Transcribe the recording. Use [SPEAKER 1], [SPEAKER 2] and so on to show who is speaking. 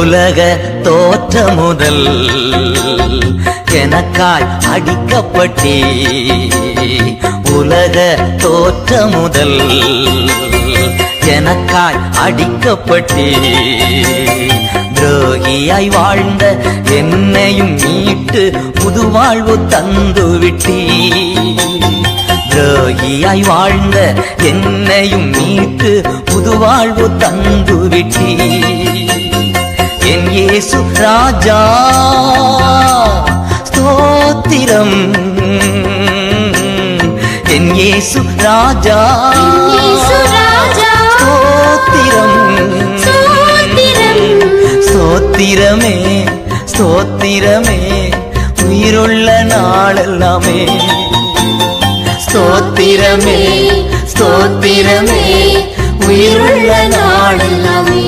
[SPEAKER 1] உலக தோற்ற முதல் எனக்காய் அடிக்கப்பட்டே, உலக தோற்ற முதல் எனக்காய் அடிக்கப்பட்டே, துரோகியாய் வாழ்ந்த என்னையும் மீட்டு புது வாழ்வு தந்து விட்டீ, துரோகியாய் வாழ்ந்த என்னையும் மீட்டு புது வாழ்வு தந்து விட்டீ. என் இயேசு ராஜா ஸ்தோத்திரம், என் இயேசு ராஜா ஸ்தோத்திரம், ஸ்தோத்திரமே ஸ்தோத்திரமே உயிருள்ள நாளெல்லாமே, ஸ்தோத்திரமே ஸ்தோத்திரமே உயிருள்ள நாளெல்லாமே.